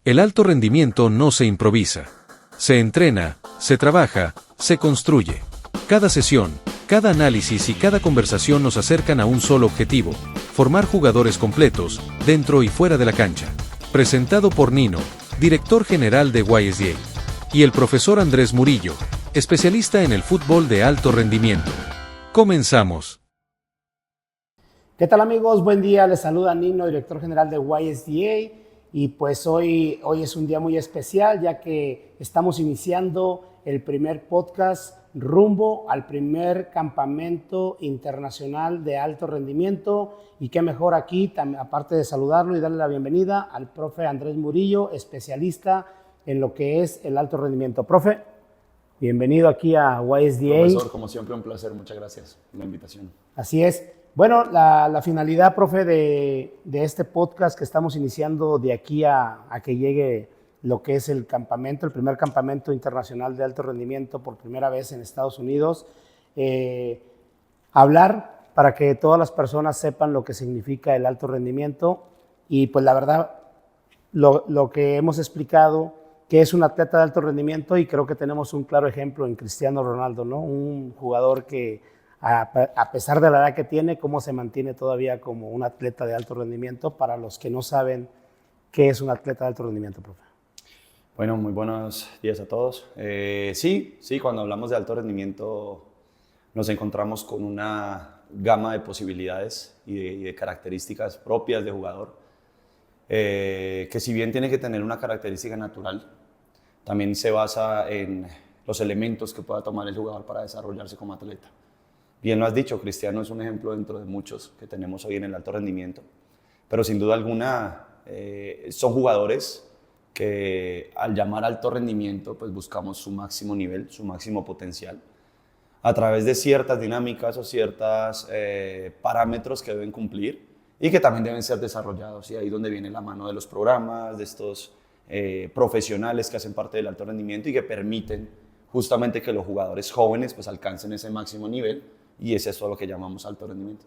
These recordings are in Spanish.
El alto rendimiento no se improvisa. Se entrena, se trabaja, se construye. Cada sesión, cada análisis y cada conversación nos acercan a un solo objetivo: formar jugadores completos, dentro y fuera de la cancha. Presentado por Nino, director general de YSDA, y el profesor Andrés Murillo, especialista en el fútbol de alto rendimiento. Comenzamos. ¿Qué tal, amigos? Buen día, les saluda Nino, director general de YSDA, y pues hoy es un día muy especial, ya que estamos iniciando el primer podcast rumbo al primer campamento internacional de alto rendimiento. Y qué mejor aquí, aparte de saludarlo y darle la bienvenida al profe Andrés Murillo, especialista en lo que es el alto rendimiento. Profe, bienvenido aquí a YSDA. Profesor, como siempre, un placer. Muchas gracias por la invitación. Así es. Bueno, la finalidad, profe, de este podcast que estamos iniciando de aquí a que llegue lo que es el campamento, el primer campamento internacional de alto rendimiento por primera vez en Estados Unidos, hablar para que todas las personas sepan lo que significa el alto rendimiento y pues la verdad, lo que hemos explicado, que es un atleta de alto rendimiento, y creo que tenemos un claro ejemplo en Cristiano Ronaldo, ¿no? Un jugador que a pesar de la edad que tiene, cómo se mantiene todavía como un atleta de alto rendimiento, para los que no saben qué es un atleta de alto rendimiento, profe. Bueno, muy buenos días a todos. Sí, cuando hablamos de alto rendimiento nos encontramos con una gama de posibilidades y de características propias de jugador, que si bien tiene que tener una característica natural, también se basa en los elementos que pueda tomar el jugador para desarrollarse como atleta. Bien lo has dicho, Cristiano es un ejemplo dentro de muchos que tenemos hoy en el alto rendimiento, pero sin duda alguna son jugadores que al llamar alto rendimiento pues buscamos su máximo nivel, su máximo potencial, a través de ciertas dinámicas o ciertos parámetros que deben cumplir y que también deben ser desarrollados, y ahí es donde viene la mano de los programas, de estos profesionales que hacen parte del alto rendimiento y que permiten justamente que los jugadores jóvenes pues alcancen ese máximo nivel. Y es eso lo que llamamos alto rendimiento.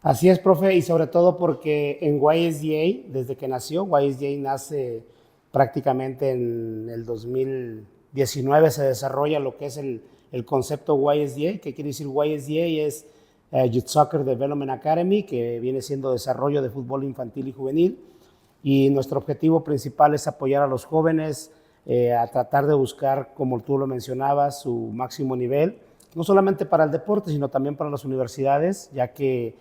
Así es, profe, y sobre todo porque en YSDA, desde que nació, YSDA nace prácticamente en el 2019, se desarrolla lo que es el concepto YSDA. ¿Qué quiere decir YSDA? Es Youth Soccer Development Academy, que viene siendo desarrollo de fútbol infantil y juvenil, y nuestro objetivo principal es apoyar a los jóvenes a tratar de buscar, como tú lo mencionabas, su máximo nivel, no solamente para el deporte, sino también para las universidades, ya que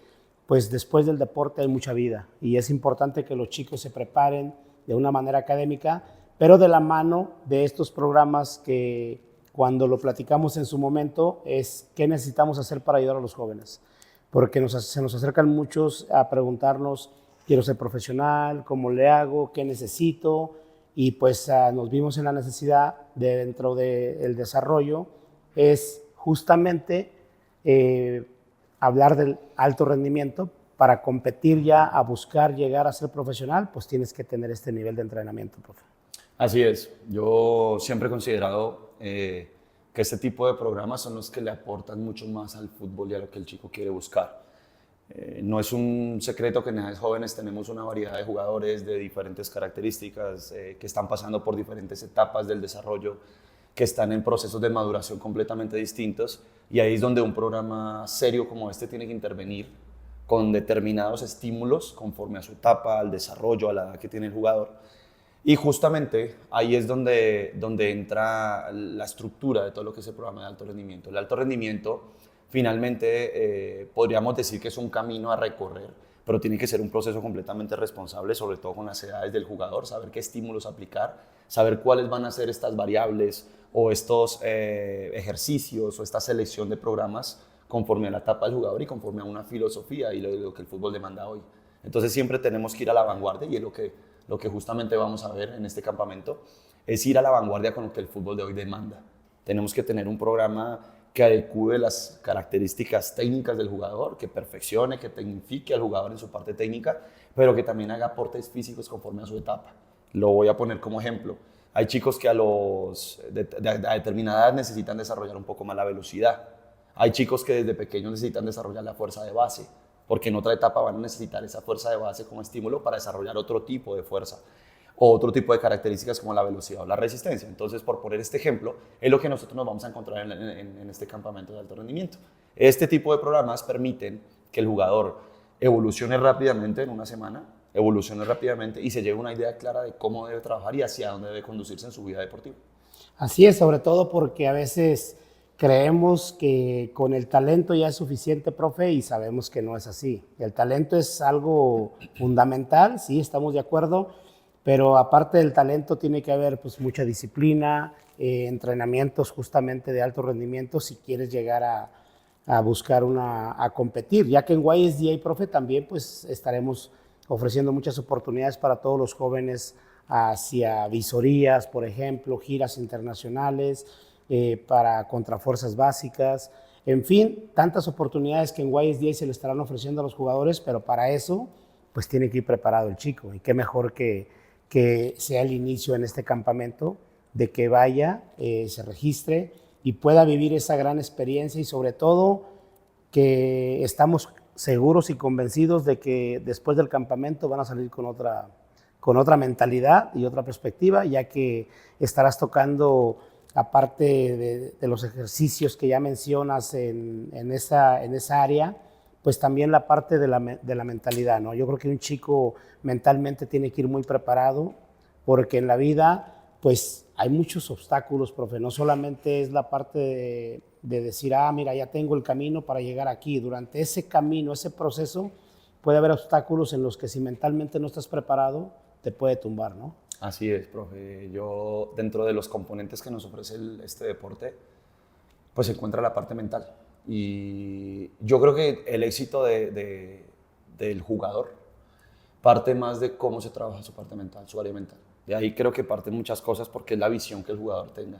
pues después del deporte hay mucha vida y es importante que los chicos se preparen de una manera académica, pero de la mano de estos programas que cuando lo platicamos en su momento es qué necesitamos hacer para ayudar a los jóvenes, porque se nos acercan muchos a preguntarnos: quiero ser profesional, ¿cómo le hago? ¿Qué necesito? Y pues nos vimos en la necesidad dentro del desarrollo es justamente hablar del alto rendimiento. Para competir ya a buscar llegar a ser profesional, pues tienes que tener este nivel de entrenamiento, profe. Así es. Yo siempre he considerado que este tipo de programas son los que le aportan mucho más al fútbol y a lo que el chico quiere buscar. No es un secreto que en edades jóvenes tenemos una variedad de jugadores de diferentes características que están pasando por diferentes etapas del desarrollo, que están en procesos de maduración completamente distintos, y ahí es donde un programa serio como este tiene que intervenir con determinados estímulos conforme a su etapa, al desarrollo, a la edad que tiene el jugador. Y justamente ahí es donde entra la estructura de todo lo que es el programa de alto rendimiento. El alto rendimiento finalmente podríamos decir que es un camino a recorrer, pero tiene que ser un proceso completamente responsable, sobre todo con las edades del jugador, saber qué estímulos aplicar, saber cuáles van a ser estas variables o estos ejercicios o esta selección de programas conforme a la etapa del jugador y conforme a una filosofía y lo que el fútbol demanda hoy. Entonces siempre tenemos que ir a la vanguardia, y es lo que justamente vamos a ver en este campamento, es ir a la vanguardia con lo que el fútbol de hoy demanda. Tenemos que tener un programa que adecue las características técnicas del jugador, que perfeccione, que tecnifique al jugador en su parte técnica, pero que también haga aportes físicos conforme a su etapa. Lo voy a poner como ejemplo. Hay chicos que a determinada edad necesitan desarrollar un poco más la velocidad. Hay chicos que desde pequeños necesitan desarrollar la fuerza de base, porque en otra etapa van a necesitar esa fuerza de base como estímulo para desarrollar otro tipo de fuerza. o otro tipo de características como la velocidad o la resistencia. Entonces, por poner este ejemplo, es lo que nosotros nos vamos a encontrar en este campamento de alto rendimiento. Este tipo de programas permiten que el jugador evolucione rápidamente en una semana, evolucione rápidamente y se lleve una idea clara de cómo debe trabajar y hacia dónde debe conducirse en su vida deportiva. Así es, sobre todo porque a veces creemos que con el talento ya es suficiente, profe, y sabemos que no es así. El talento es algo fundamental, sí, estamos de acuerdo, pero aparte del talento tiene que haber pues mucha disciplina, entrenamientos justamente de alto rendimiento si quieres llegar a buscar a competir, ya que en YSDA, profe, también pues estaremos ofreciendo muchas oportunidades para todos los jóvenes hacia visorías, por ejemplo, giras internacionales, para contrafuerzas básicas, en fin, tantas oportunidades que en YSDA se le estarán ofreciendo a los jugadores, pero para eso pues tiene que ir preparado el chico, y qué mejor que sea el inicio en este campamento, de que vaya, se registre y pueda vivir esa gran experiencia, y sobre todo que estamos seguros y convencidos de que después del campamento van a salir con otra mentalidad y otra perspectiva, ya que estarás tocando, aparte de los ejercicios que ya mencionas en esa área, pues también la parte de la mentalidad, ¿no? Yo creo que un chico mentalmente tiene que ir muy preparado, porque en la vida pues hay muchos obstáculos, profe. No solamente es la parte de decir, mira, ya tengo el camino para llegar aquí. Durante ese camino, ese proceso, puede haber obstáculos en los que si mentalmente no estás preparado, te puede tumbar, ¿no? Así es, profe. Yo, dentro de los componentes que nos ofrece este deporte, pues se encuentra la parte mental. Y yo creo que el éxito del jugador parte más de cómo se trabaja su parte mental, su área mental. De ahí creo que parten muchas cosas, porque es la visión que el jugador tenga.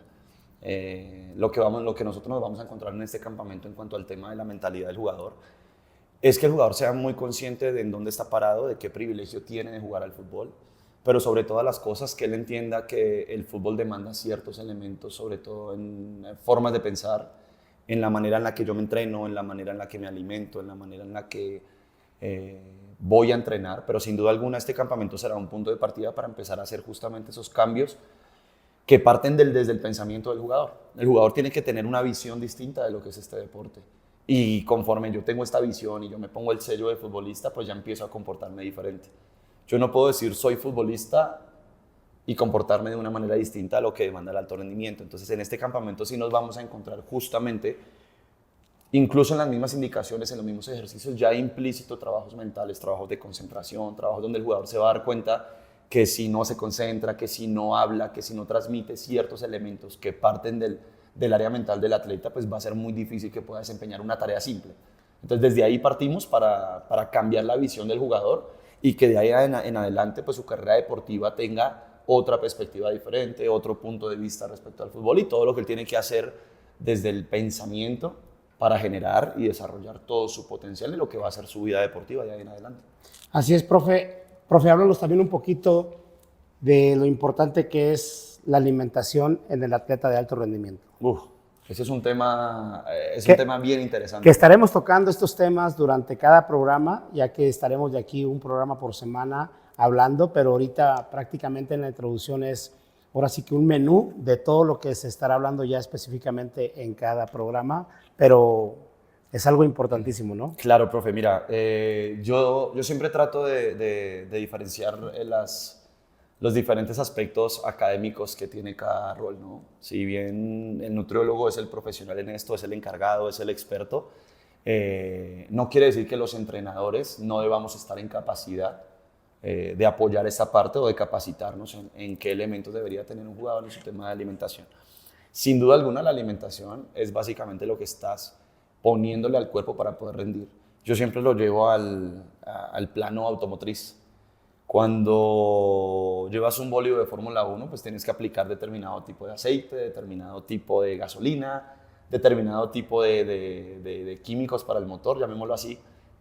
Lo que nosotros nos vamos a encontrar en este campamento en cuanto al tema de la mentalidad del jugador es que el jugador sea muy consciente de en dónde está parado, de qué privilegio tiene de jugar al fútbol, pero sobre todas las cosas que él entienda que el fútbol demanda ciertos elementos, sobre todo en formas de pensar, en la manera en la que yo me entreno, en la manera en la que me alimento, en la manera en la que voy a entrenar, pero sin duda alguna este campamento será un punto de partida para empezar a hacer justamente esos cambios que parten desde el pensamiento del jugador. El jugador tiene que tener una visión distinta de lo que es este deporte, y conforme yo tengo esta visión y yo me pongo el sello de futbolista, pues ya empiezo a comportarme diferente. Yo no puedo decir soy futbolista y comportarme de una manera distinta a lo que demanda el alto rendimiento. Entonces en este campamento sí nos vamos a encontrar justamente, incluso en las mismas indicaciones, en los mismos ejercicios, ya implícito trabajos mentales, trabajos de concentración, trabajos donde el jugador se va a dar cuenta que si no se concentra, que si no habla, que si no transmite ciertos elementos que parten del área mental del atleta, pues va a ser muy difícil que pueda desempeñar una tarea simple. Entonces desde ahí partimos para cambiar la visión del jugador, y que de ahí en adelante pues su carrera deportiva tenga otra perspectiva diferente, otro punto de vista respecto al fútbol, y todo lo que él tiene que hacer desde el pensamiento para generar y desarrollar todo su potencial de lo que va a ser su vida deportiva de ahí en adelante. Así es, profe. Profe, háblanos también un poquito de lo importante que es la alimentación en el atleta de alto rendimiento. Ese es un tema bien interesante. Que estaremos tocando estos temas durante cada programa, ya que estaremos de aquí un programa por semana hablando, pero ahorita prácticamente en la introducción es ahora sí que un menú de todo lo que se estará hablando ya específicamente en cada programa, pero es algo importantísimo, ¿no? Claro, profe. Mira, yo siempre trato de diferenciar los diferentes aspectos académicos que tiene cada rol, ¿no? Si bien el nutriólogo es el profesional en esto, es el encargado, es el experto, no quiere decir que los entrenadores no debamos estar en capacidad de apoyar esta parte o de capacitarnos en qué elementos debería tener un jugador en su tema de alimentación. Sin duda alguna, la alimentación es básicamente lo que estás poniéndole al cuerpo para poder rendir. Yo siempre lo llevo al plano automotriz. Cuando llevas un bólido de Fórmula 1, pues tienes que aplicar determinado tipo de aceite, determinado tipo de gasolina, determinado tipo de químicos para el motor, llamémoslo así,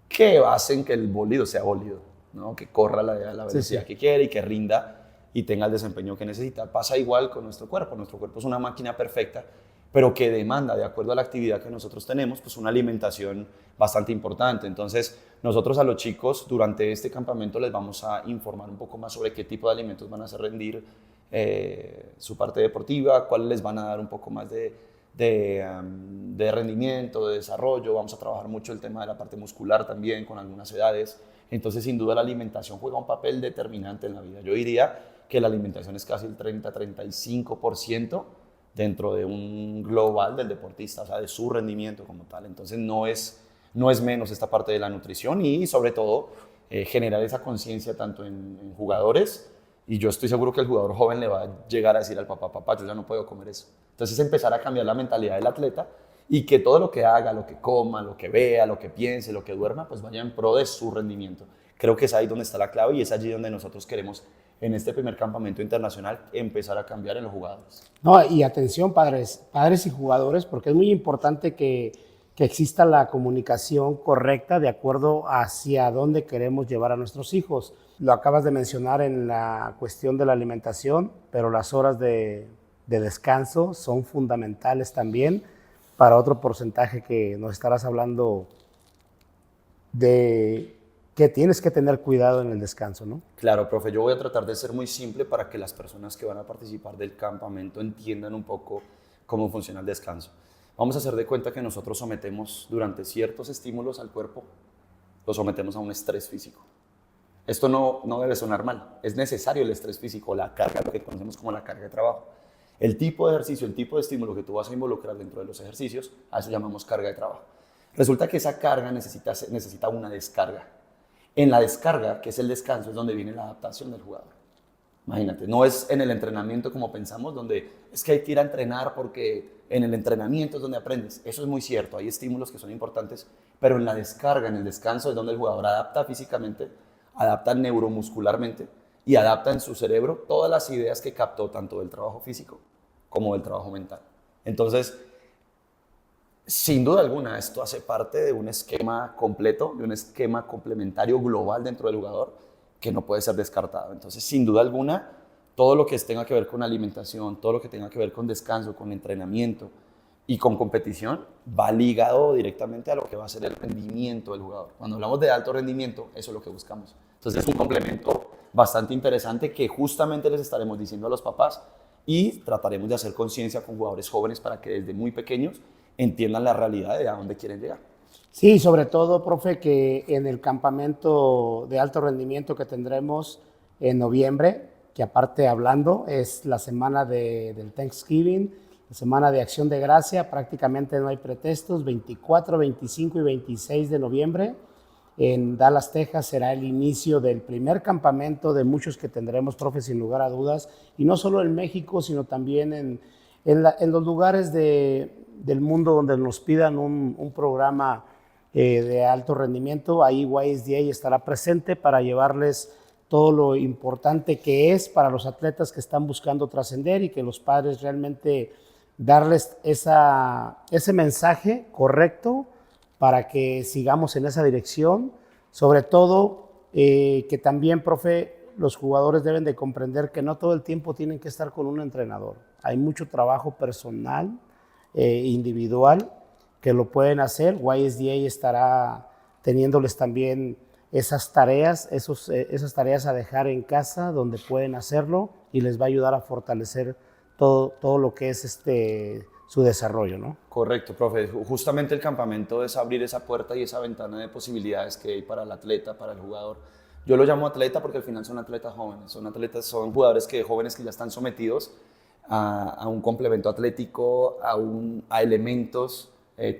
que hacen que el bólido sea bólido, ¿no? Que corra la velocidad que quiere y que rinda y tenga el desempeño que necesita. Pasa igual con nuestro cuerpo. Nuestro cuerpo es una máquina perfecta, pero que demanda, de acuerdo a la actividad que nosotros tenemos, pues una alimentación bastante importante. Entonces, nosotros a los chicos durante este campamento les vamos a informar un poco más sobre qué tipo de alimentos van a hacer rendir su parte deportiva, cuáles les van a dar un poco más de rendimiento, de desarrollo. Vamos a trabajar mucho el tema de la parte muscular también con algunas edades. Entonces, sin duda, la alimentación juega un papel determinante en la vida. Yo diría que la alimentación es casi el 30-35% dentro de un global del deportista, o sea, de su rendimiento como tal. Entonces, no es menos esta parte de la nutrición y, sobre todo, generar esa conciencia tanto en jugadores, y yo estoy seguro que el jugador joven le va a llegar a decir al papá, papá, yo ya no puedo comer eso. Entonces, empezar a cambiar la mentalidad del atleta y que todo lo que haga, lo que coma, lo que vea, lo que piense, lo que duerma, pues vaya en pro de su rendimiento. Creo que es ahí donde está la clave y es allí donde nosotros queremos, en este primer campamento internacional, empezar a cambiar en los jugadores. No, y atención, padres y jugadores, porque es muy importante que exista la comunicación correcta de acuerdo hacia dónde queremos llevar a nuestros hijos. Lo acabas de mencionar en la cuestión de la alimentación, pero las horas de descanso son fundamentales también para otro porcentaje que nos estarás hablando de que tienes que tener cuidado en el descanso, ¿no? Claro, profe, yo voy a tratar de ser muy simple para que las personas que van a participar del campamento entiendan un poco cómo funciona el descanso. Vamos a hacer de cuenta que nosotros sometemos durante ciertos estímulos al cuerpo, lo sometemos a un estrés físico. Esto no debe sonar mal, es necesario el estrés físico, la carga, lo que conocemos como la carga de trabajo. El tipo de ejercicio, el tipo de estímulo que tú vas a involucrar dentro de los ejercicios, a eso llamamos carga de trabajo. Resulta que esa carga necesita una descarga. En la descarga, que es el descanso, es donde viene la adaptación del jugador. Imagínate, no es en el entrenamiento como pensamos, donde es que hay que ir a entrenar porque en el entrenamiento es donde aprendes. Eso es muy cierto, hay estímulos que son importantes, pero en la descarga, en el descanso, es donde el jugador adapta físicamente, adapta neuromuscularmente y adapta en su cerebro todas las ideas que captó tanto del trabajo físico como del trabajo mental. Entonces, sin duda alguna, esto hace parte de un esquema completo, de un esquema complementario global dentro del jugador que no puede ser descartado. Entonces, sin duda alguna, todo lo que tenga que ver con alimentación, todo lo que tenga que ver con descanso, con entrenamiento y con competición, va ligado directamente a lo que va a ser el rendimiento del jugador. Cuando hablamos de alto rendimiento, eso es lo que buscamos. Entonces, es un complemento bastante interesante que justamente les estaremos diciendo a los papás y trataremos de hacer conciencia con jugadores jóvenes para que desde muy pequeños entiendan la realidad de a dónde quieren llegar. Sí, sobre todo, profe, que en el campamento de alto rendimiento que tendremos en noviembre, que aparte hablando es la semana del Thanksgiving, la semana de Acción de Gracia, prácticamente no hay pretextos, 24, 25 y 26 de noviembre en Dallas, Texas, será el inicio del primer campamento de muchos que tendremos, profe, sin lugar a dudas, y no solo en México, sino también en los lugares del mundo donde nos pidan un programa de alto rendimiento. Ahí YSDA estará presente para llevarles todo lo importante que es para los atletas que están buscando trascender y que los padres realmente darles ese mensaje correcto para que sigamos en esa dirección. Sobre todo que también, profe, los jugadores deben de comprender que no todo el tiempo tienen que estar con un entrenador. Hay mucho trabajo personal, individual, que lo pueden hacer. YSDA estará teniéndoles también esas tareas a dejar en casa donde pueden hacerlo y les va a ayudar a fortalecer todo lo que es su desarrollo, ¿no? Correcto, profe. Justamente el campamento es abrir esa puerta y esa ventana de posibilidades que hay para el atleta, para el jugador. Yo lo llamo atleta porque al final son atletas jóvenes, son jugadores jóvenes que ya están sometidos a un complemento atlético, a elementos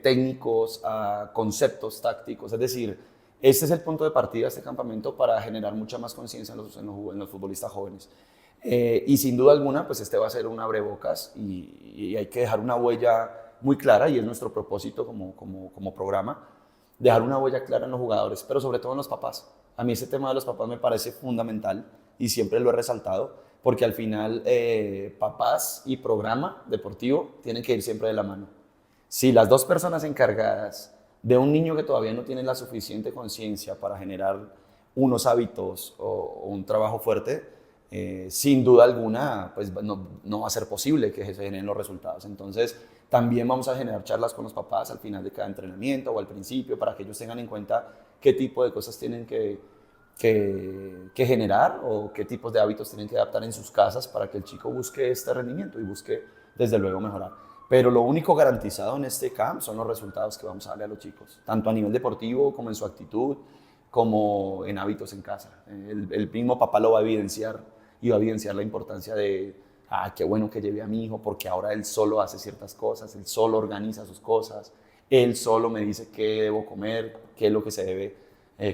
técnicos, a conceptos tácticos. Es decir, este es el punto de partida de este campamento para generar mucha más conciencia en los futbolistas jóvenes. Y sin duda alguna, pues este va a ser un abrebocas y hay que dejar una huella muy clara, y es nuestro propósito como programa, dejar una huella clara en los jugadores, pero sobre todo en los papás. A mí ese tema de los papás me parece fundamental y siempre lo he resaltado, porque al final papás y programa deportivo tienen que ir siempre de la mano. Si las dos personas encargadas de un niño que todavía no tiene la suficiente conciencia para generar unos hábitos o un trabajo fuerte, sin duda alguna, pues no va a ser posible que se generen los resultados. Entonces, también vamos a generar charlas con los papás al final de cada entrenamiento o al principio para que ellos tengan en cuenta qué tipo de cosas tienen que generar o qué tipos de hábitos tienen que adaptar en sus casas para que el chico busque este rendimiento y busque, desde luego, mejorar. Pero lo único garantizado en este camp son los resultados que vamos a darle a los chicos, tanto a nivel deportivo como en su actitud, como en hábitos en casa. El mismo papá lo va a evidenciar y va a evidenciar la importancia de, qué bueno que llevé a mi hijo porque ahora él solo hace ciertas cosas, él solo organiza sus cosas, él solo me dice qué debo comer, qué es lo que se debe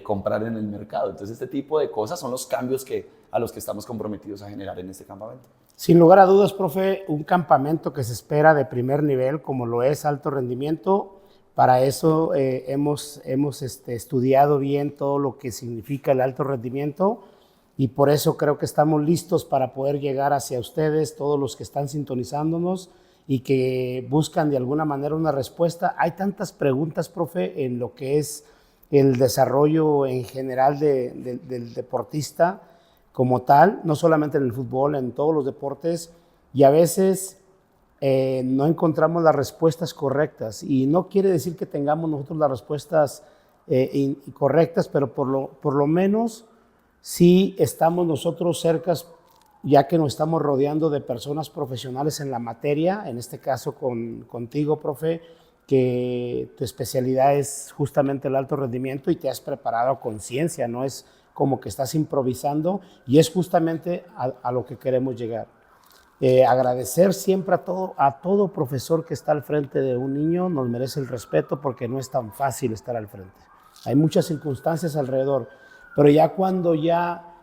comprar en el mercado. Entonces este tipo de cosas son los cambios a los que estamos comprometidos a generar en este campamento. Sin lugar a dudas, profe, un campamento que se espera de primer nivel, como lo es alto rendimiento, para eso hemos estudiado bien todo lo que significa el alto rendimiento y por eso creo que estamos listos para poder llegar hacia ustedes, todos los que están sintonizándonos y que buscan de alguna manera una respuesta. Hay tantas preguntas, profe, en lo que es el desarrollo en general del deportista como tal, no solamente en el fútbol, en todos los deportes, y a veces no encontramos las respuestas correctas. Y no quiere decir que tengamos nosotros las respuestas correctas, pero por lo menos sí estamos nosotros cercas, ya que nos estamos rodeando de personas profesionales en la materia, en este caso contigo, profe, que tu especialidad es justamente el alto rendimiento y te has preparado con ciencia, no es como que estás improvisando y es justamente a lo que queremos llegar. Agradecer siempre a todo profesor que está al frente de un niño, nos merece el respeto porque no es tan fácil estar al frente. Hay muchas circunstancias alrededor, pero ya cuando ya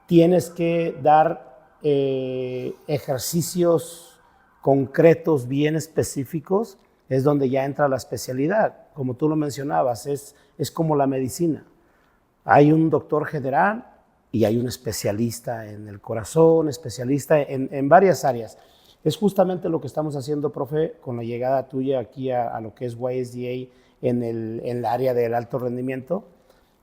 tienes que dar ejercicios concretos, bien específicos, es donde ya entra la especialidad. Como tú lo mencionabas, es como la medicina. Hay un doctor general y hay un especialista en el corazón, especialista en varias áreas. Es justamente lo que estamos haciendo, profe, con la llegada tuya aquí a lo que es YSDA en el área del alto rendimiento,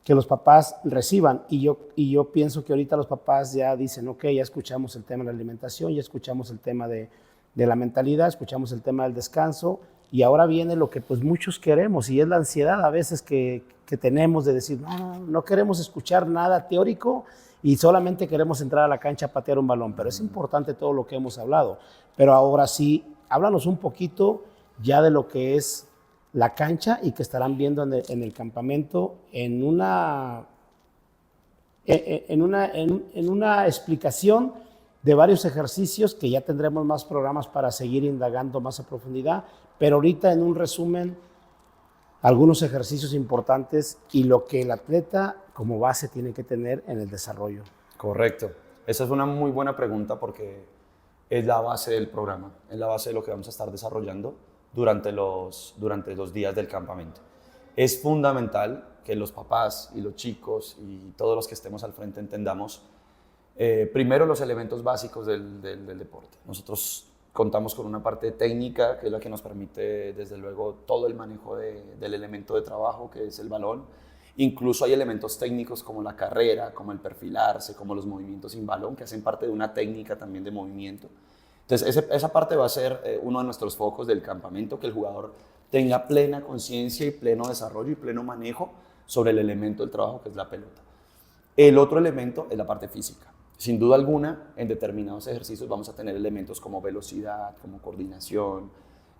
que los papás reciban. Y yo pienso que ahorita los papás ya dicen, ok, ya escuchamos el tema de la alimentación, ya escuchamos el tema de la mentalidad, escuchamos el tema del descanso, y ahora viene lo que pues muchos queremos, y es la ansiedad a veces que tenemos de decir, no queremos escuchar nada teórico y solamente queremos entrar a la cancha a patear un balón, pero es importante todo lo que hemos hablado. Pero ahora sí, háblanos un poquito ya de lo que es la cancha y que estarán viendo en el campamento en una explicación de varios ejercicios que ya tendremos más programas para seguir indagando más a profundidad, pero ahorita en un resumen, algunos ejercicios importantes y lo que el atleta como base tiene que tener en el desarrollo. Correcto. Esa es una muy buena pregunta porque es la base del programa, es la base de lo que vamos a estar desarrollando durante los días del campamento. Es fundamental que los papás y los chicos y todos los que estemos al frente entendamos primero los elementos básicos del deporte. Nosotros contamos con una parte técnica, que es la que nos permite, desde luego, todo el manejo del elemento de trabajo, que es el balón. Incluso hay elementos técnicos como la carrera, como el perfilarse, como los movimientos sin balón, que hacen parte de una técnica también de movimiento. Entonces, esa parte va a ser uno de nuestros focos del campamento, que el jugador tenga plena conciencia y pleno desarrollo y pleno manejo sobre el elemento del trabajo, que es la pelota. El otro elemento es la parte física. Sin duda alguna, en determinados ejercicios vamos a tener elementos como velocidad, como coordinación,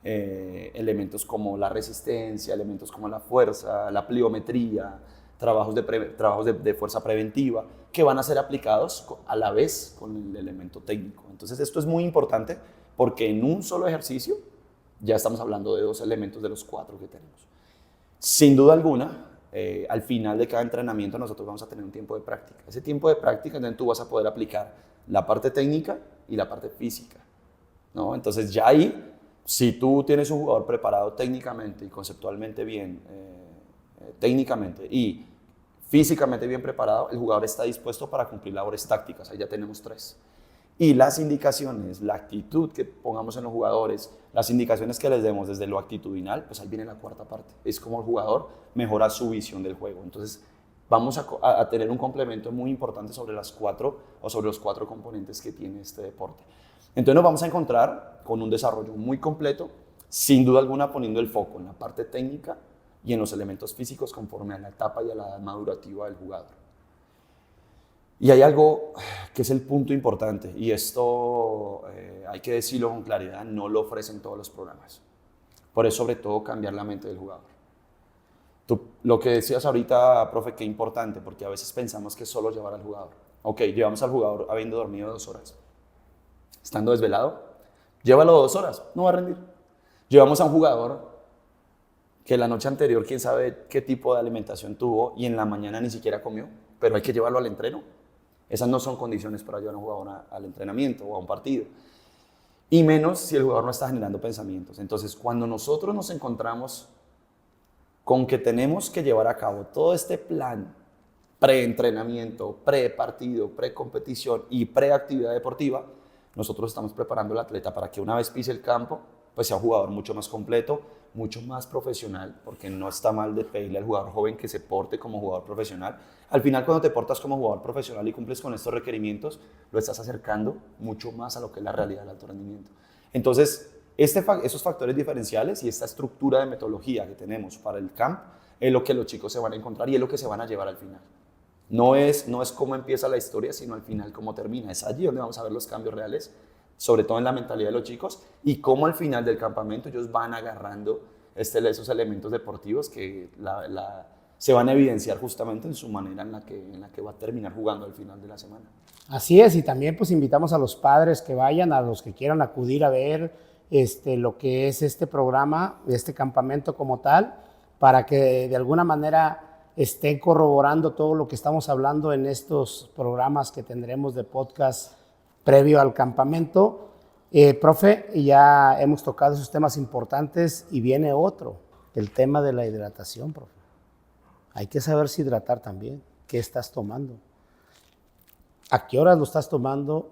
elementos como la resistencia, elementos como la fuerza, la pliometría, trabajos de fuerza preventiva, que van a ser aplicados a la vez con el elemento técnico. Entonces esto es muy importante porque en un solo ejercicio ya estamos hablando de 2 elementos de los 4 que tenemos. Sin duda alguna, al final de cada entrenamiento nosotros vamos a tener un tiempo de práctica. Ese tiempo de práctica, entonces tú vas a poder aplicar la parte técnica y la parte física, ¿no? Entonces ya ahí, si tú tienes un jugador preparado técnicamente y conceptualmente bien, técnicamente y físicamente bien preparado, el jugador está dispuesto para cumplir labores tácticas. Ahí ya tenemos 3. Y las indicaciones, la actitud que pongamos en los jugadores, las indicaciones que les demos desde lo actitudinal, pues ahí viene la 4ª parte. Es como el jugador mejora su visión del juego. Entonces, vamos a tener un complemento muy importante sobre las 4 o sobre los 4 componentes que tiene este deporte. Entonces nos vamos a encontrar con un desarrollo muy completo, sin duda alguna poniendo el foco en la parte técnica y en los elementos físicos conforme a la etapa y a la edad madurativa del jugador. Y hay algo que es el punto importante, y esto hay que decirlo con claridad, no lo ofrecen todos los programas. Por eso, sobre todo, cambiar la mente del jugador. Lo que decías ahorita, profe, qué importante, porque a veces pensamos que es solo llevar al jugador. Ok, llevamos al jugador habiendo dormido 2 horas. Estando desvelado, llévalo 2 horas, no va a rendir. Llevamos a un jugador que la noche anterior, quién sabe qué tipo de alimentación tuvo, y en la mañana ni siquiera comió, pero hay que llevarlo al entreno. Esas no son condiciones para llevar a un jugador al entrenamiento o a un partido. Y menos si el jugador no está generando pensamientos. Entonces, cuando nosotros nos encontramos con que tenemos que llevar a cabo todo este plan pre-entrenamiento, pre-partido, pre-competición y pre-actividad deportiva, nosotros estamos preparando al atleta para que una vez pise el campo, pues sea un jugador mucho más completo, mucho más profesional, porque no está mal de pedirle al jugador joven que se porte como jugador profesional. Al final, cuando te portas como jugador profesional y cumples con estos requerimientos, lo estás acercando mucho más a lo que es la realidad del alto rendimiento. Entonces, esos factores diferenciales y esta estructura de metodología que tenemos para el camp es lo que los chicos se van a encontrar y es lo que se van a llevar al final. No es cómo empieza la historia, sino al final cómo termina. Es allí donde vamos a ver los cambios reales, sobre todo en la mentalidad de los chicos, y cómo al final del campamento ellos van agarrando esos elementos deportivos que se van a evidenciar justamente en su manera en la que va a terminar jugando al final de la semana. Así es, y también pues invitamos a los padres que vayan, a los que quieran acudir a ver lo que es este programa, este campamento como tal, para que de alguna manera estén corroborando todo lo que estamos hablando en estos programas que tendremos de podcast previo al campamento. Profe, ya hemos tocado esos temas importantes y viene otro, el tema de la hidratación, profe. Hay que saberse hidratar también. ¿Qué estás tomando? ¿A qué horas lo estás tomando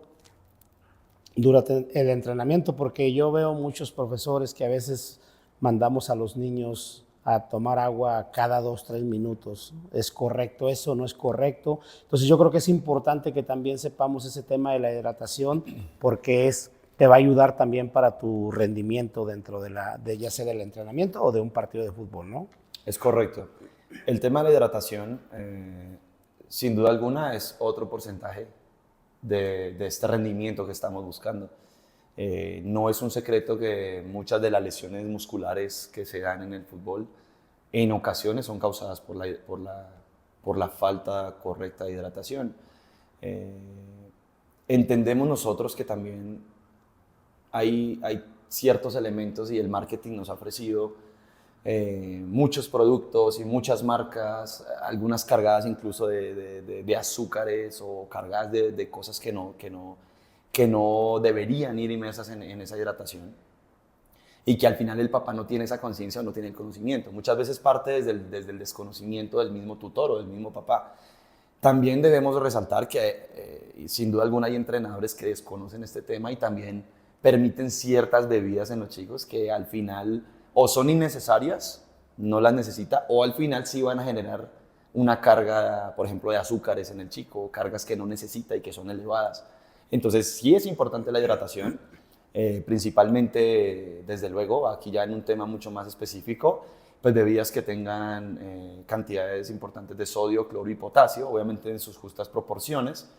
durante el entrenamiento? Porque yo veo muchos profesores que a veces mandamos a los niños a tomar agua cada 2-3 minutos. ¿Es correcto eso? ¿No es correcto? Entonces yo creo que es importante que también sepamos ese tema de la hidratación, porque te va a ayudar también para tu rendimiento dentro ya sea del entrenamiento o de un partido de fútbol, ¿no? Es correcto. El tema de la hidratación, sin duda alguna, es otro porcentaje de este rendimiento que estamos buscando. No es un secreto que muchas de las lesiones musculares que se dan en el fútbol en ocasiones son causadas por la falta correcta de hidratación. Entendemos nosotros que también hay ciertos elementos y el marketing nos ha ofrecido muchos productos y muchas marcas, algunas cargadas incluso de azúcares o cargadas de cosas que no deberían ir inmersas en esa hidratación, y que al final el papá no tiene esa conciencia o no tiene el conocimiento. Muchas veces parte desde el desconocimiento del mismo tutor o del mismo papá. También debemos resaltar que sin duda alguna hay entrenadores que desconocen este tema y también permiten ciertas bebidas en los chicos que al final o son innecesarias, no las necesita, o al final sí van a generar una carga, por ejemplo, de azúcares en el chico, cargas que no necesita y que son elevadas. Entonces sí es importante la hidratación, principalmente, desde luego, aquí ya en un tema mucho más específico, pues bebidas que tengan cantidades importantes de sodio, cloro y potasio, obviamente en sus justas proporciones,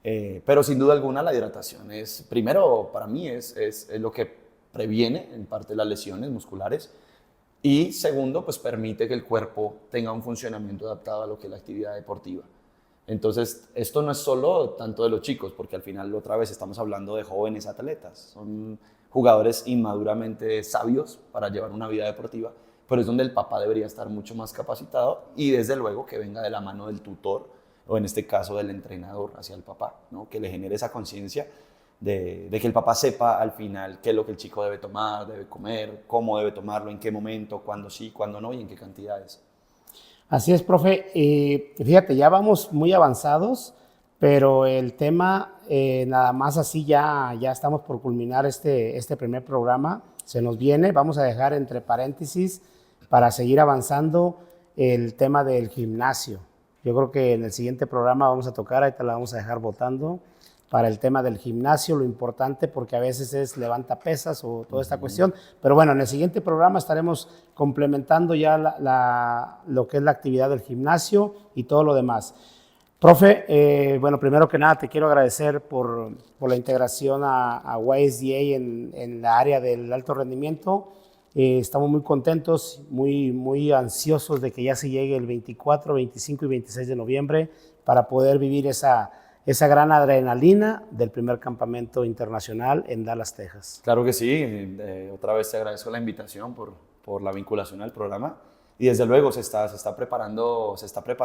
pero sin duda alguna la hidratación es, primero para mí es lo que previene en parte las lesiones musculares, y segundo, pues permite que el cuerpo tenga un funcionamiento adaptado a lo que es la actividad deportiva. Entonces, esto no es solo tanto de los chicos, porque al final otra vez estamos hablando de jóvenes atletas, son jugadores inmaduramente sabios para llevar una vida deportiva, pero es donde el papá debería estar mucho más capacitado y desde luego que venga de la mano del tutor, o en este caso del entrenador hacia el papá, ¿no? Que le genere esa conciencia de que el papá sepa al final qué es lo que el chico debe tomar, debe comer, cómo debe tomarlo, en qué momento, cuándo sí, cuándo no y en qué cantidades. Así es, profe. Fíjate, ya vamos muy avanzados, pero el tema, nada más así ya estamos por culminar este primer programa. Se nos viene, vamos a dejar entre paréntesis para seguir avanzando el tema del gimnasio. Yo creo que en el siguiente programa vamos a tocar, ahí te la vamos a dejar votando, para el tema del gimnasio, lo importante, porque a veces es levanta pesas o toda esta cuestión. Pero bueno, en el siguiente programa estaremos complementando ya lo que es la actividad del gimnasio y todo lo demás. Profe, bueno, primero que nada te quiero agradecer por la integración a YSDA en la área del alto rendimiento. Estamos muy contentos, muy ansiosos de que ya se llegue el 24, 25 y 26 de noviembre para poder vivir esa gran adrenalina del primer campamento internacional en Dallas, Texas. Claro que sí, otra vez te agradezco la invitación por la vinculación al programa y desde luego se está preparando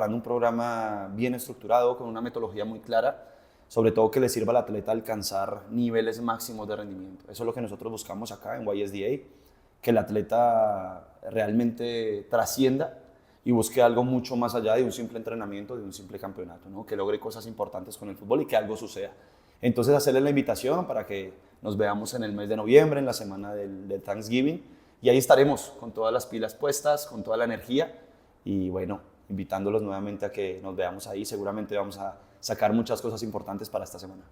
un programa bien estructurado con una metodología muy clara, sobre todo que le sirva al atleta alcanzar niveles máximos de rendimiento. Eso es lo que nosotros buscamos acá en YSDA, que el atleta realmente trascienda y busque algo mucho más allá de un simple entrenamiento, de un simple campeonato, ¿no? Que logre cosas importantes con el fútbol y que algo suceda. Entonces, hacerle la invitación para que nos veamos en el mes de noviembre, en la semana del Thanksgiving, y ahí estaremos con todas las pilas puestas, con toda la energía, y bueno, invitándolos nuevamente a que nos veamos ahí. Seguramente vamos a sacar muchas cosas importantes para esta semana.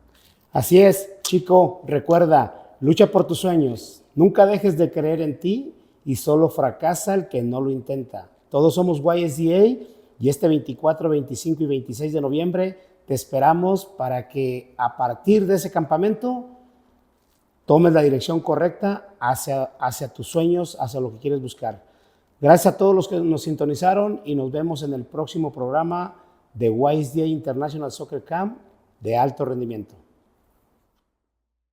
Así es, chico, recuerda, lucha por tus sueños, nunca dejes de creer en ti y solo fracasa el que no lo intenta. Todos somos YSDA y este 24, 25 y 26 de noviembre te esperamos para que a partir de ese campamento tomes la dirección correcta hacia tus sueños, hacia lo que quieres buscar. Gracias a todos los que nos sintonizaron y nos vemos en el próximo programa de YSDA International Soccer Camp de alto rendimiento.